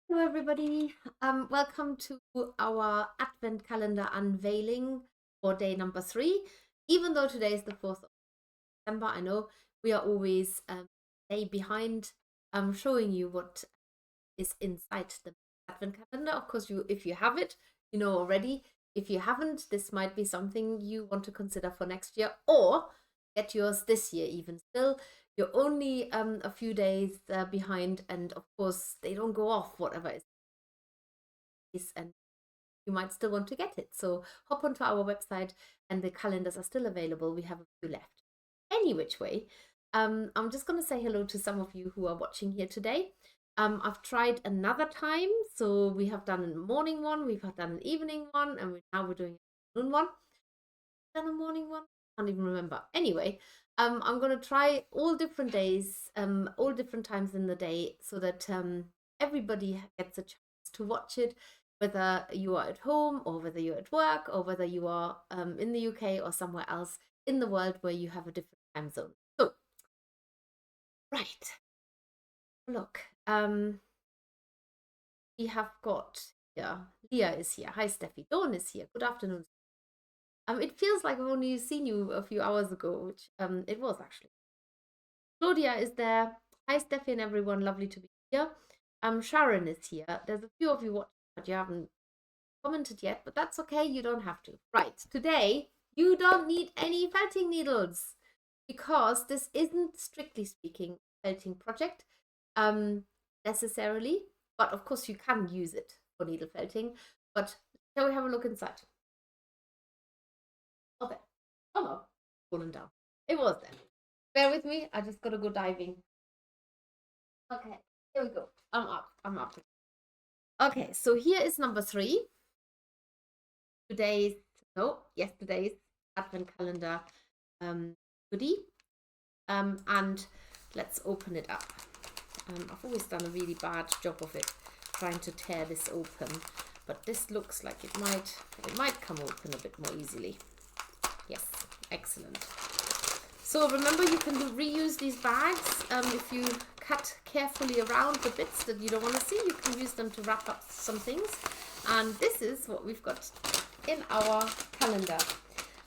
Hello, everybody. Welcome to our Advent calendar unveiling for day number 3. Even though today is the 4th of December, I know we are always a day behind showing you what is inside the Advent calendar. Of course, if you have it, you know already. If you haven't, this might be something you want to consider for next year or get yours this year, even still. You're only a few days behind, and of course, they don't go off, whatever is, and you might still want to get it. So hop onto our website, and the calendars are still available. We have a few left. Any which way, I'm just going to say hello to some of you who are watching here today. I've tried another time, so we have done a morning one, we've done an evening one, and now we're doing an afternoon one. Done a morning one? I can't even remember. Anyway, I'm going to try all different days, all different times in the day, so that everybody gets a chance to watch it, whether you are at home or whether you're at work or whether you are in the UK or somewhere else in the world where you have a different time zone. So, right, look, we have got here, Leah is here. Hi, Steffi. Dawn is here. Good afternoon. It feels like I've only seen you a few hours ago, which it was actually. Claudia is there. Hi, Steffi and everyone. Lovely to be here. Sharon is here. There's a few of you watching, but you haven't commented yet, but that's okay. You don't have to. Right. Today, you don't need any felting needles because this isn't, strictly speaking, a felting project necessarily, but of course you can use it for needle felting. But shall we have a look inside? Oh, there. Oh no, fallen down. It was there. Bear with me. I just gotta go diving. Okay, here we go. I'm up. I'm up. Okay, so here is number 3. Yesterday's Advent calendar goodie. And let's open it up. I've always done a really bad job of it, trying to tear this open, but this looks like it might come open a bit more easily. Yes, excellent. So remember, you can reuse these bags. If you cut carefully around the bits that you don't want to see, you can use them to wrap up some things. And this is what we've got in our calendar.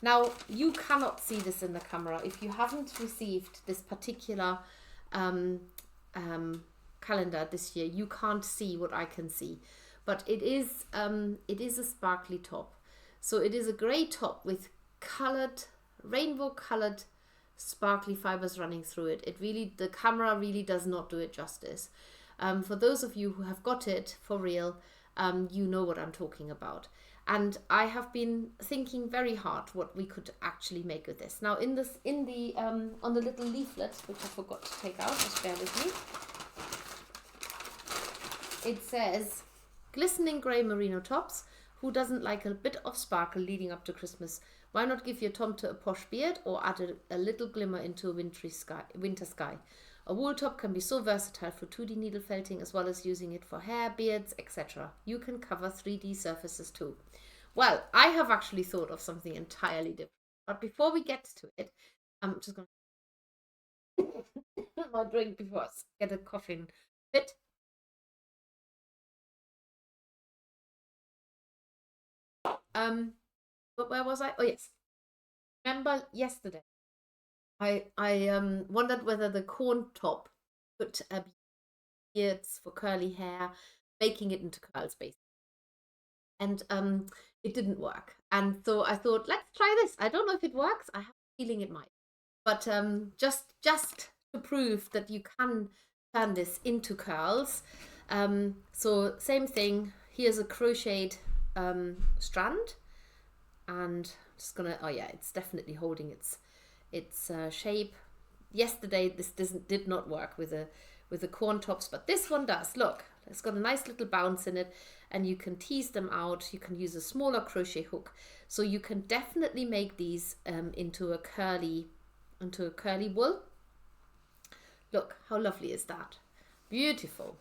Now, you cannot see this in the camera. If you haven't received this particular calendar this year, you can't see what I can see. But it is a sparkly top. So it is a grey top with rainbow colored sparkly fibers running through it. The camera really does not do it justice. For those of you who have got it for real, you know what I'm talking about. And I have been thinking very hard what we could actually make with this. Now, on the little leaflet, which I forgot to take out, just bear with me. It says, glistening grey merino tops. Who doesn't like a bit of sparkle leading up to Christmas? Why not give your tomte a posh beard or add a little glimmer into a winter sky? A wool top can be so versatile for 2D needle felting as well as using it for hair, beards, etc. You can cover 3D surfaces too. Well, I have actually thought of something entirely different. But before we get to it, I'm just going to my drink before I get a coughing fit. But where was I? Oh yes. Remember yesterday I wondered whether the corn top could be beards for curly hair, making it into curls basically. And it didn't work. And so I thought, let's try this. I don't know if it works. I have a feeling it might. But just to prove that you can turn this into curls. So same thing. Here's a crocheted strand, and I'm just gonna. Oh yeah, it's definitely holding its shape. Yesterday this did not work with the corn tops, but this one does. Look, it's got a nice little bounce in it, and you can tease them out. You can use a smaller crochet hook, so you can definitely make these into a curly wool. Look, how lovely is that? Beautiful.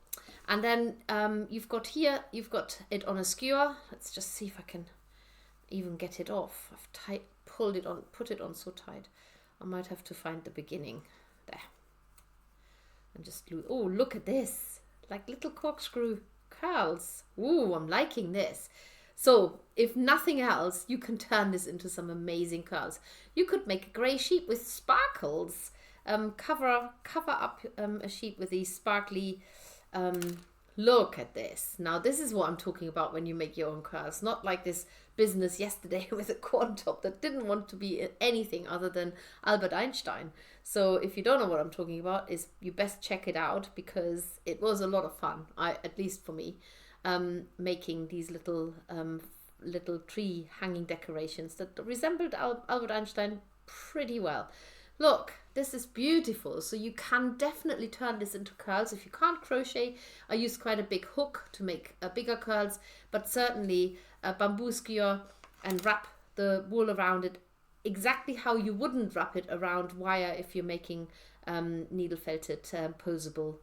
And then you've got it on a skewer. Let's just see if I can even get it off. I've put it on so tight. I might have to find the beginning there. And just glue. Oh, look at this. Like little corkscrew curls. Ooh, I'm liking this. So if nothing else, you can turn this into some amazing curls. You could make a grey sheet with sparkles. Cover up a sheet with these sparkly. Look at this. Now this is what I'm talking about when you make your own curls. Not like this business yesterday with a corn top that didn't want to be anything other than Albert Einstein. So if you don't know what I'm talking about, is you best check it out because it was a lot of fun. At least for me, making these little tree hanging decorations that resembled Albert Einstein pretty well. Look, this is beautiful. So you can definitely turn this into curls. If you can't crochet, I use quite a big hook to make bigger curls, but certainly a bamboo skewer and wrap the wool around it exactly how you wouldn't wrap it around wire if you're making needle felted posable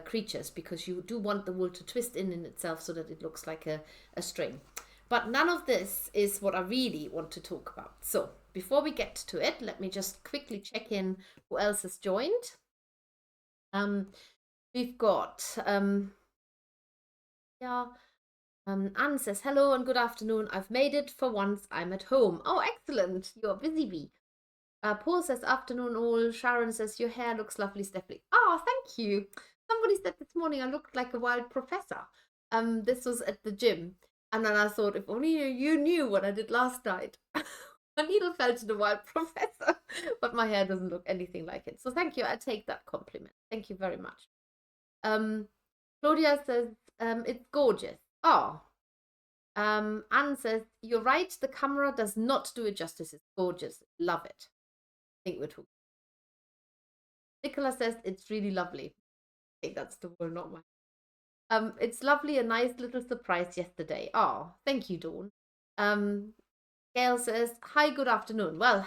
creatures, because you do want the wool to twist in itself so that it looks like a string. But none of this is what I really want to talk about. So before we get to it, let me just quickly check in who else has joined. We've got, Anne says, hello and good afternoon. I've made it for once. I'm at home. Oh, excellent. You're a busy bee. Paul says, afternoon all. Sharon says, your hair looks lovely, Stephanie. Oh, thank you. Somebody said this morning I looked like a wild professor. This was at the gym. And then I thought, if only you knew what I did last night. My needle fell to the wild professor, but my hair doesn't look anything like it. So thank you. I take that compliment. Thank you very much. Claudia says, it's gorgeous. Oh. Anne says, you're right. The camera does not do it justice. It's gorgeous. Love it. I think we're talking. Nicola says, it's really lovely. I think that's the word, not mine. It's lovely, a nice little surprise yesterday. Oh, thank you, Dawn. Gail says, hi, good afternoon. Well,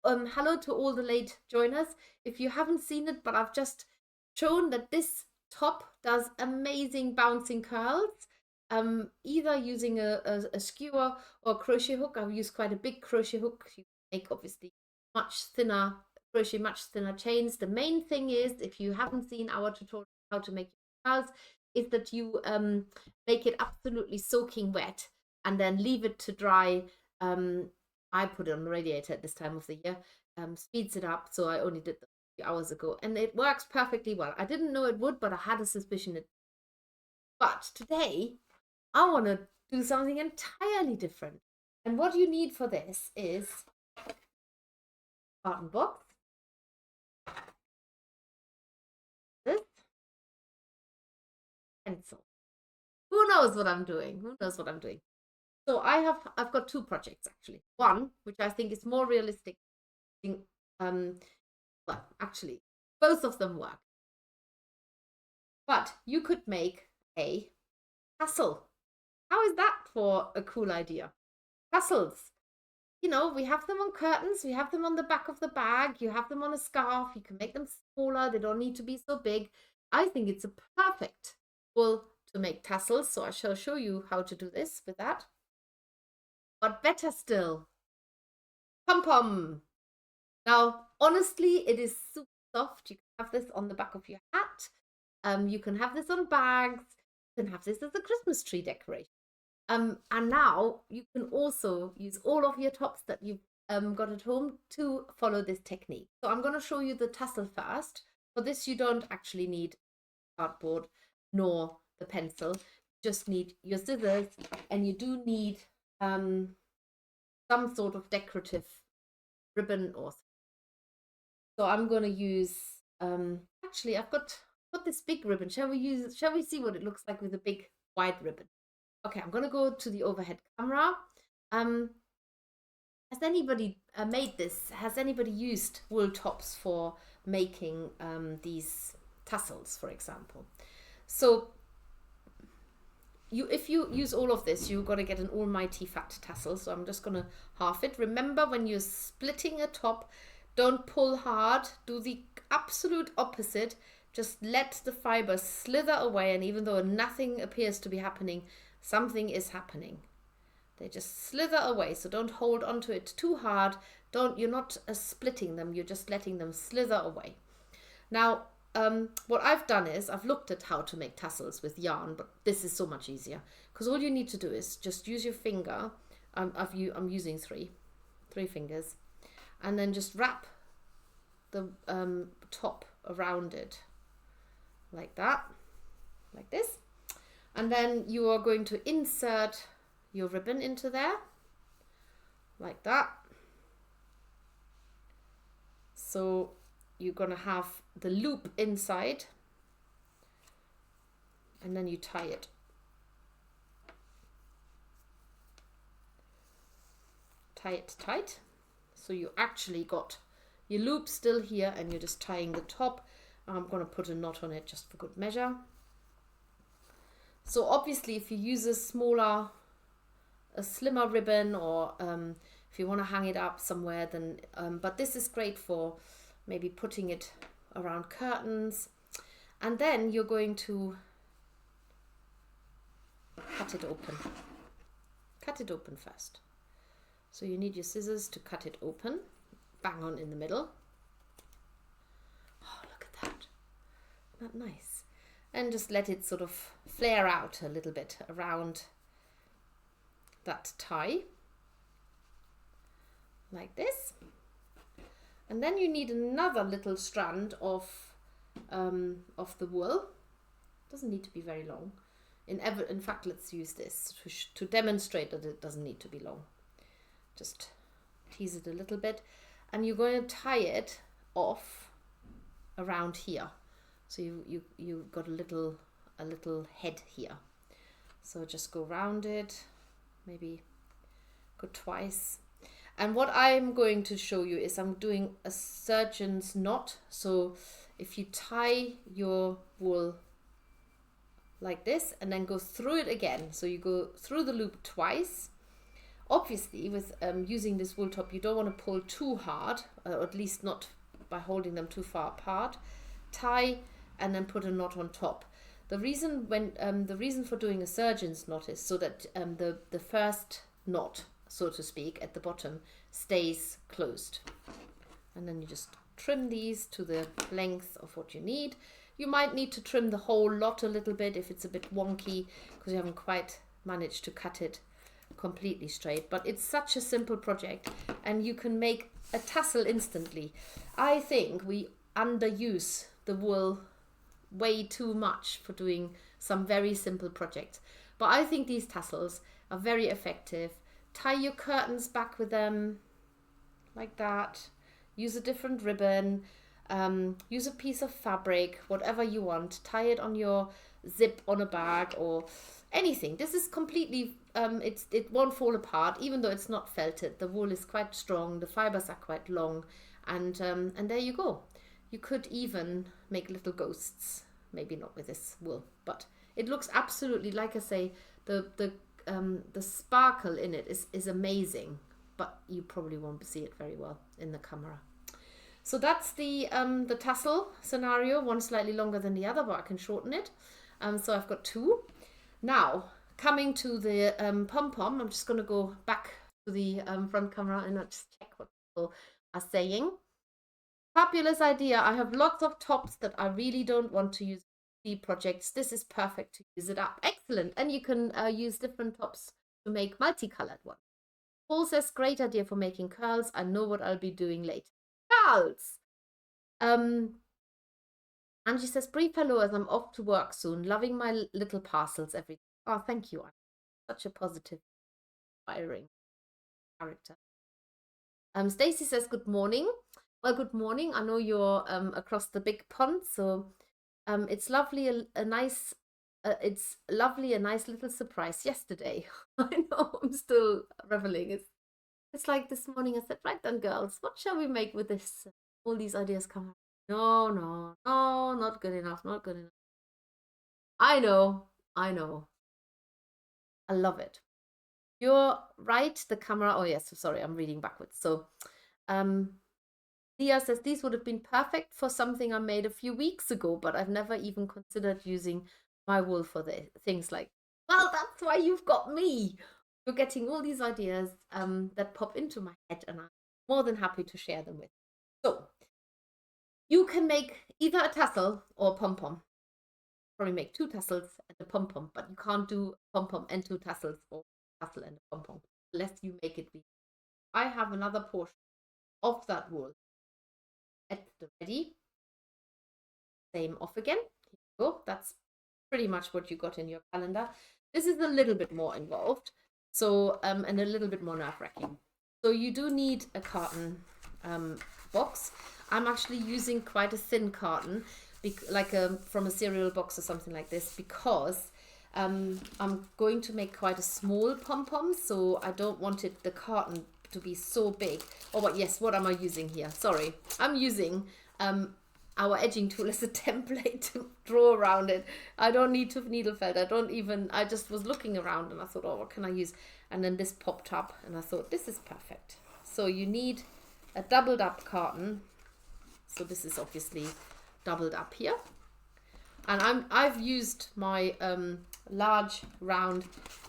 hello to all the late joiners. If you haven't seen it, but I've just shown that this top does amazing bouncing curls. Either using a skewer or a crochet hook. I've used quite a big crochet hook. You make obviously much thinner crochet, much thinner chains. The main thing is, if you haven't seen our tutorial how to make curls, is that you make it absolutely soaking wet and then leave it to dry. I put it on the radiator at this time of the year, speeds it up. So I only did that a few hours ago and it works perfectly well. I didn't know it would, but I had a suspicion it. But today I want to do something entirely different. And what you need for this is carton box, this pencil. Who knows what I'm doing? Who knows what I'm doing? So I've got two projects actually. One, which I think is more realistic. Well, actually, both of them work. But you could make a tassel. How is that for a cool idea? Tassels. You know, we have them on curtains, we have them on the back of the bag, you have them on a scarf, you can make them smaller, they don't need to be so big. I think it's a perfect wool to make tassels, so I shall show you how to do this with that. But better still, pom-pom. Now, honestly, it is super soft. You can have this on the back of your hat. You can have this on bags. You can have this as a Christmas tree decoration. And now you can also use all of your tops that you've got at home to follow this technique. So I'm going to show you the tassel first. For this, you don't actually need cardboard nor the pencil. You just need your scissors, and you do need some sort of decorative ribbon or something. So I'm going to use, actually I've got this big ribbon. Shall we see what it looks like with a big wide ribbon? Okay, I'm going to go to the overhead camera. Has anybody made this? Has anybody used wool tops for making these tassels, for example? So if you use all of this, you're going to get an almighty fat tassel. So I'm just going to half it. Remember, when you're splitting a top, don't pull hard. Do the absolute opposite. Just let the fiber slither away, and even though nothing appears to be happening, something is happening. They just slither away, so don't hold onto it too hard. You're not splitting them, you're just letting them slither away. Now, what I've done is I've looked at how to make tassels with yarn, but this is so much easier because all you need to do is just use your finger. I'm using three fingers, and then just wrap the top around it like that, like this, and then you are going to insert your ribbon into there like that. So you're going to have the loop inside, and then you tie it. Tie it tight. So you actually got your loop still here, and you're just tying the top. I'm going to put a knot on it just for good measure. So obviously if you use a slimmer ribbon, or if you want to hang it up somewhere, then but this is great for maybe putting it around curtains. And then you're going to cut it open first. So you need your scissors to cut it open, bang on in the middle. Oh, look at that. Isn't that nice? And just let it sort of flare out a little bit around that tie, like this. And then you need another little strand of the wool. Doesn't need to be very long. In fact, let's use this to demonstrate that it doesn't need to be long. Just tease it a little bit, and you're going to tie it off around here. So you've got a little head here. So just go round it, maybe go twice. And what I'm going to show you is I'm doing a surgeon's knot. So if you tie your wool like this and then go through it again, so you go through the loop twice. Obviously with using this wool top, you don't want to pull too hard, or at least not by holding them too far apart. Tie and then put a knot on top. The reason for doing a surgeon's knot is so that the first knot, so to speak, at the bottom stays closed. And then you just trim these to the length of what you need. You might need to trim the whole lot a little bit if it's a bit wonky because you haven't quite managed to cut it completely straight. But it's such a simple project, and you can make a tassel instantly. I think we underuse the wool way too much for doing some very simple projects, but I think these tassels are very effective. Tie your curtains back with them like that. Use a different ribbon, use a piece of fabric, whatever you want. Tie it on your zip on a bag or anything. This is completely it won't fall apart, even though it's not felted. The wool is quite strong, the fibers are quite long, and there you go. You could even make little ghosts, maybe not with this wool, but it looks absolutely, like I say, the sparkle in it is amazing, but you probably won't see it very well in the camera. So that's the tassel scenario, one slightly longer than the other, but I can shorten it. So I've got two. Now, coming to the pom-pom, I'm just going to go back to the front camera and I'll just check what people are saying. Fabulous idea. I have lots of tops that I really don't want to use in projects. This is perfect to use it up. Excellent. And you can use different tops to make multicolored ones. Paul says, great idea for making curls. I know what I'll be doing later. Curls! Angie says, brief hello as I'm off to work soon. Loving my little parcels every day. Oh, thank you. Such a positive, inspiring character. Stacy says, good morning. Well, good morning. I know you're across the big pond, so it's lovely, a nice little surprise yesterday. I know, I'm still reveling. It's like this morning I said, right then, girls, what shall we make with this? All these ideas come up. No, not good enough, not good enough. I know. I love it. You're right, the camera, oh yes, sorry, I'm reading backwards. So, Leah says, these would have been perfect for something I made a few weeks ago, but I've never even considered using my wool for the things like, well, that's why you've got me. You're getting all these ideas that pop into my head, and I'm more than happy to share them with you. So, You can make either a tassel or a pom-pom. Probably make 2 tassels and a pom-pom, but you can't do pom-pom and 2 tassels or tassel and a pom-pom unless you make it big. I have another portion of that wool at the ready. Same off again. Here you go. That's pretty much what you got in your calendar. This is a little bit more involved, so and a little bit more nerve-wracking. So you do need a carton box. I'm actually using quite a thin carton, like from a cereal box or something like this, because I'm going to make quite a small pom-pom, so I don't want the carton to be so big. Oh, but yes, what am I using here? Sorry, I'm using our edging tool as a template to draw around it. I don't need to needle felt. I just was looking around and I thought, oh, what can I use? And then this popped up and I thought, this is perfect. So you need a doubled up carton. So this is obviously doubled up here. And I've used my large round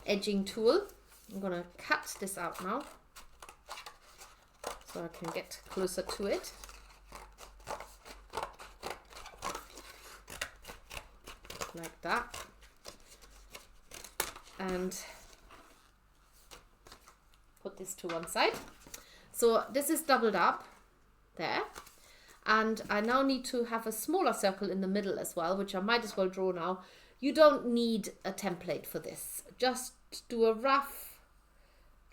edging tool. I'm gonna cut this out now so I can get closer to it. Like that, and put this to one side. So this is doubled up there, and I now need to have a smaller circle in the middle as well, which I might as well draw now. You don't need a template for this. Just do a rough,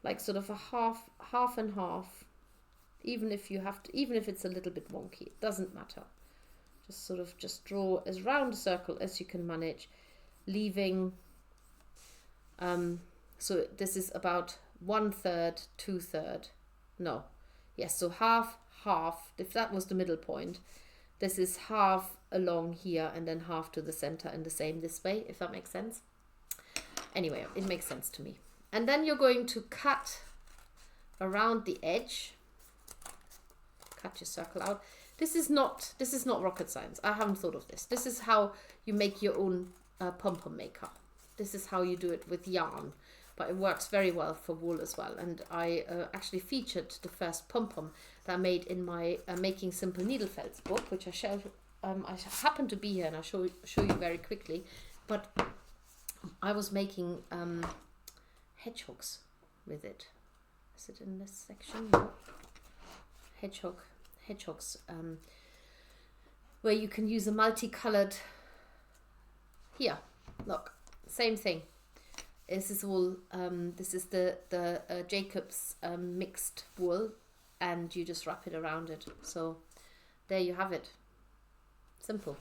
like sort of a half and half, even if it's a little bit wonky, it doesn't matter. Just draw as round a circle as you can manage, leaving, so this is about 1/3, 2/3, no, yes, so half, if that was the middle point, this is half along here and then half to the center and the same this way, if that makes sense. Anyway, it makes sense to me. And then you're going to cut around the edge, cut your circle out. This is not rocket science. I haven't thought of this. This is how you make your own pom-pom maker. This is how you do it with yarn, but it works very well for wool as well. And I actually featured the first pom-pom that I made in my Making Simple Needle Felts book, which I happen to be here and I'll show you very quickly. But I was making hedgehogs with it. Is it in this section? No. Hedgehogs, where you can use a multicolored. Here, look, same thing. This is all. This is the Jacob's mixed wool, and you just wrap it around it. So there you have it. Simple.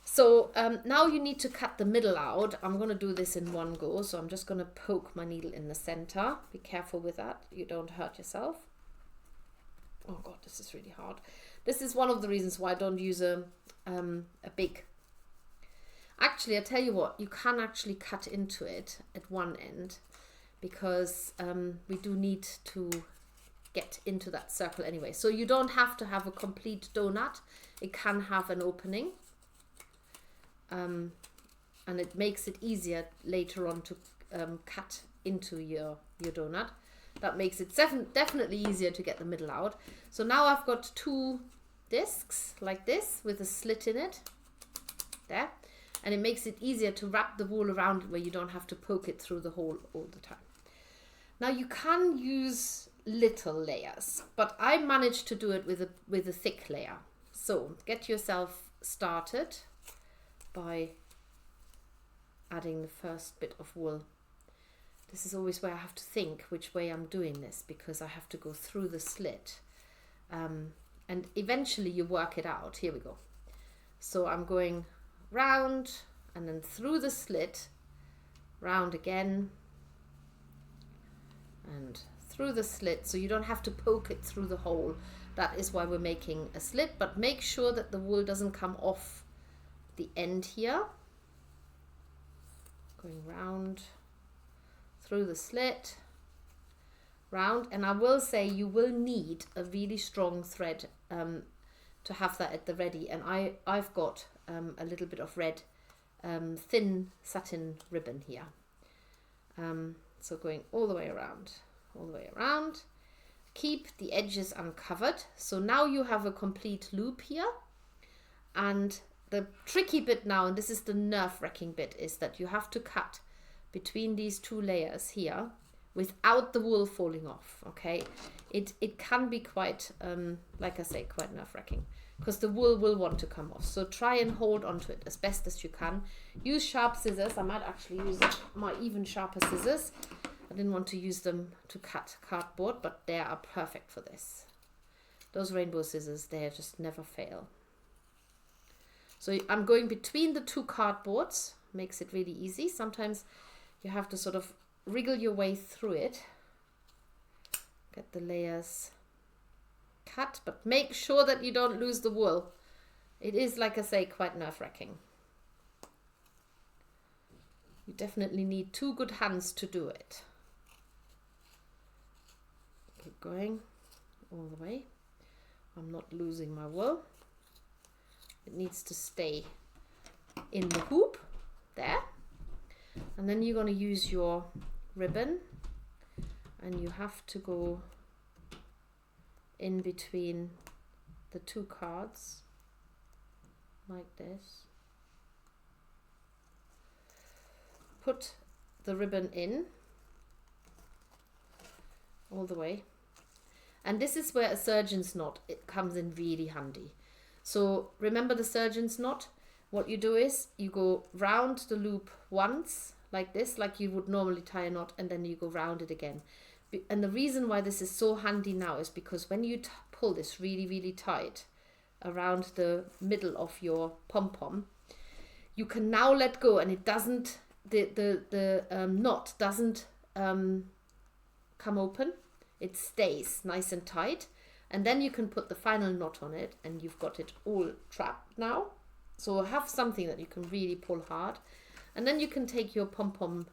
So now you need to cut the middle out. I'm going to do this in one go. So I'm just going to poke my needle in the center. Be careful with that. You don't hurt yourself. Oh God, this is really hard. This is one of the reasons why I don't use a big. Actually, I tell you what, you can actually cut into it at one end, because we do need to get into that circle anyway. So you don't have to have a complete donut. It can have an opening. And it makes it easier later on to cut into your donut. That makes it definitely easier to get the middle out. So now I've got 2 discs like this with a slit in it. There. And it makes it easier to wrap the wool around it where you don't have to poke it through the hole all the time. Now you can use little layers, but I managed to do it with a thick layer. So get yourself started by adding the first bit of wool. This is always where I have to think which way I'm doing this, because I have to go through the slit. And eventually you work it out. Here we go. So I'm going round and then through the slit, round again, and through the slit. So you don't have to poke it through the hole. That is why we're making a slit, but make sure that the wool doesn't come off the end here. Going round, through the slit, round. And I will say you will need a really strong thread to have that at the ready. And I've got a little bit of red thin satin ribbon here. So going all the way around, keep the edges uncovered. So now you have a complete loop here. And the tricky bit now, and this is the nerve-wracking bit, is that you have to cut between these two layers here without the wool falling off, okay? It can be quite, like I say, quite nerve-wracking because the wool will want to come off. So try and hold onto it as best as you can. Use sharp scissors. I might actually use my even sharper scissors. I didn't want to use them to cut cardboard, but they are perfect for this. Those rainbow scissors, they just never fail. So I'm going between the two cardboards, makes it really easy. Sometimes you have to sort of wriggle your way through it. Get the layers cut, but make sure that you don't lose the wool. It is, like I say, quite nerve-wracking. You definitely need two good hands to do it. Keep going all the way. I'm not losing my wool. It needs to stay in the hoop there. And then you're going to use your ribbon and you have to go in between the two cards like this. Put the ribbon in all the way. And this is where a surgeon's knot, it comes in really handy. So remember the surgeon's knot? What you do is you go round the loop once like this, like you would normally tie a knot, and then you go round it again. And the reason why this is so handy now is because when you pull this really, really tight around the middle of your pom-pom, you can now let go, and it doesn't, the knot doesn't come open. It stays nice and tight. And then you can put the final knot on it and you've got it all trapped now. So have something that you can really pull hard. And then you can take your pom-pom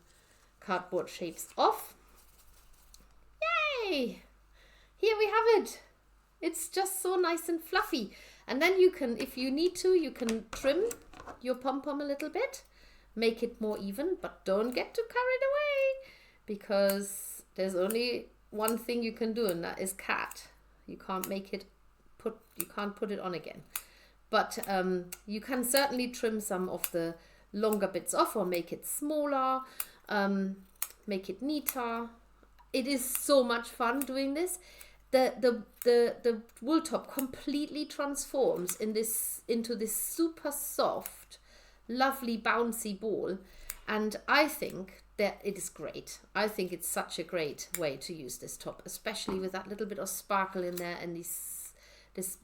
cardboard shapes off. Yay! Here we have it. It's just so nice and fluffy. And then you can, if you need to, you can trim your pom-pom a little bit. Make it more even, but don't get too carried away because there's only one thing you can do, and that is cat. You can't make it you can't put it on again. But you can certainly trim some of the longer bits off or make it smaller, make it neater. It is so much fun doing this. The wool top completely transforms into this super soft, lovely bouncy ball, and I think that it is great. I think it's such a great way to use this top, especially with that little bit of sparkle in there and this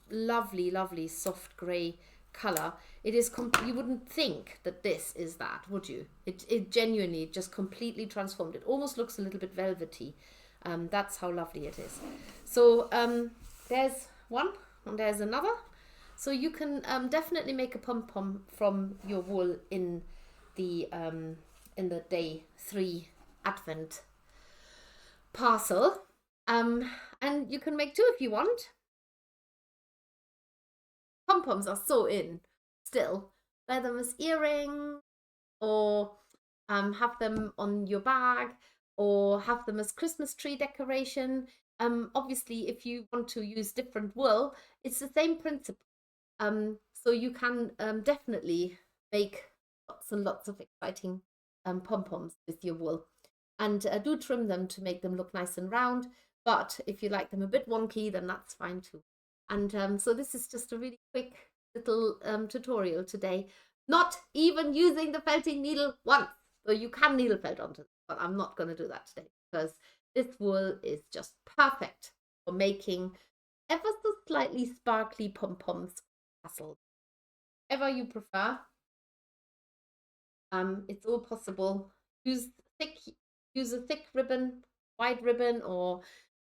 lovely soft grey color. It is you wouldn't think that this is that, would you? It genuinely just completely transformed. It almost looks a little bit velvety. That's how lovely it is. So there's one and there's another. So you can definitely make a pom-pom from your wool in the day 3 Advent parcel. And you can make 2 if you want. Pom-poms are so in still. Wear them as earrings, or have them on your bag, or have them as Christmas tree decoration. Obviously, if you want to use different wool, it's the same principle. So you can definitely make lots and lots of exciting pom-poms with your wool, and do trim them to make them look nice and round. But if you like them a bit wonky, then that's fine too. And so this is just a really quick little tutorial today, not even using the felting needle once. So you can needle felt onto it, but I'm not going to do that today because this wool is just perfect for making ever so slightly sparkly pom-poms, tassels, whatever you prefer. It's all possible. Use a thick ribbon, wide ribbon, or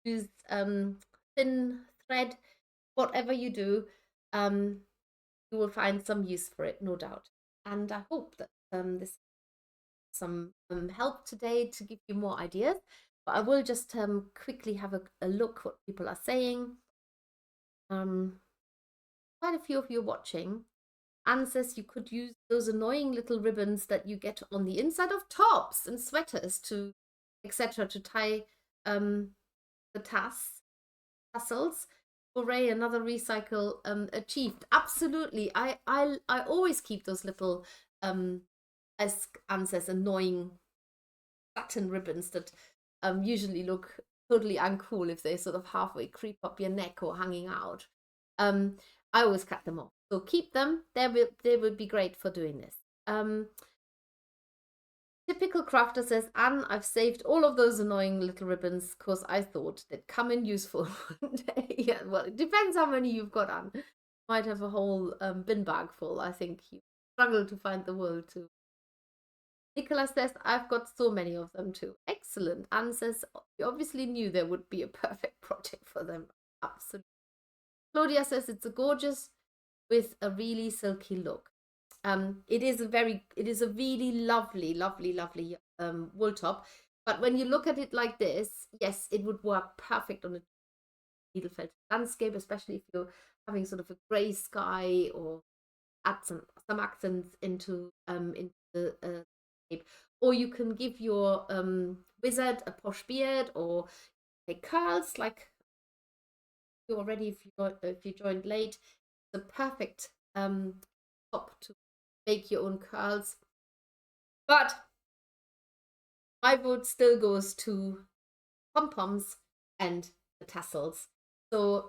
use thin thread. Whatever you do, you will find some use for it, no doubt. And I hope that this some help today to give you more ideas. But I will just quickly have a look what people are saying. Quite a few of you watching. Anne says you could use those annoying little ribbons that you get on the inside of tops and sweaters to etc. to tie the tass. tassels. Hooray, another recycle achieved. Absolutely. I always keep those little as Anne says, annoying satin ribbons that usually look totally uncool if they sort of halfway creep up your neck or hanging out. Um, I always cut them off. So keep them. They would be great for doing this. Typical crafter says, Anne, I've saved all of those annoying little ribbons because I thought they'd come in useful one day. Yeah, well, it depends how many you've got, Anne. Might have a whole bin bag full. I think you struggle to find the world to. Nicholas says, I've got so many of them too. Excellent. Anne says, you obviously knew there would be a perfect project for them. Absolutely. Claudia says, it's a gorgeous with a really silky look. It is a really lovely, lovely, lovely wool top. But when you look at it like this, yes, it would work perfect on a needle-felt landscape, especially if you're having sort of a grey sky or add some accents into the shape. Or you can give your wizard a posh beard or make curls like you already if you joined late. The perfect top to make your own curls. But my vote still goes to pom-poms and the tassels. So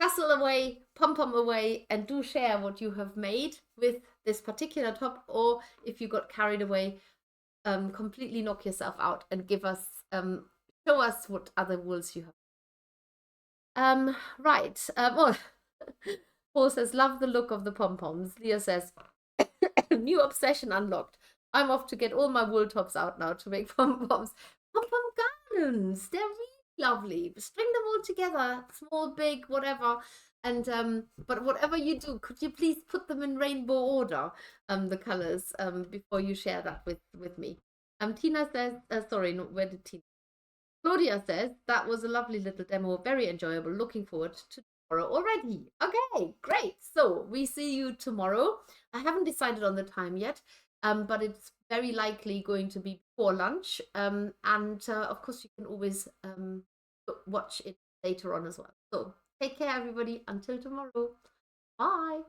tassel away, pom-pom away, and do share what you have made with this particular top, or if you got carried away, completely knock yourself out and give us show us what other wools you have. Right. Oh, Paul says, love the look of the pom-poms. Leah says, new obsession unlocked. I'm off to get all my wool tops out now to make pom-poms. Pom-pom garlands. They're really lovely. String them all together, small, big, whatever. And but whatever you do, could you please put them in rainbow order, the colors, before you share that with me. Tina says, sorry, no, where did Tina? Claudia says, that was a lovely little demo, very enjoyable. Looking forward to tomorrow already. Okay, great. So we see you tomorrow. I haven't decided on the time yet, but it's very likely going to be before lunch. And of course, you can always watch it later on as well. So take care, everybody. Until tomorrow. Bye.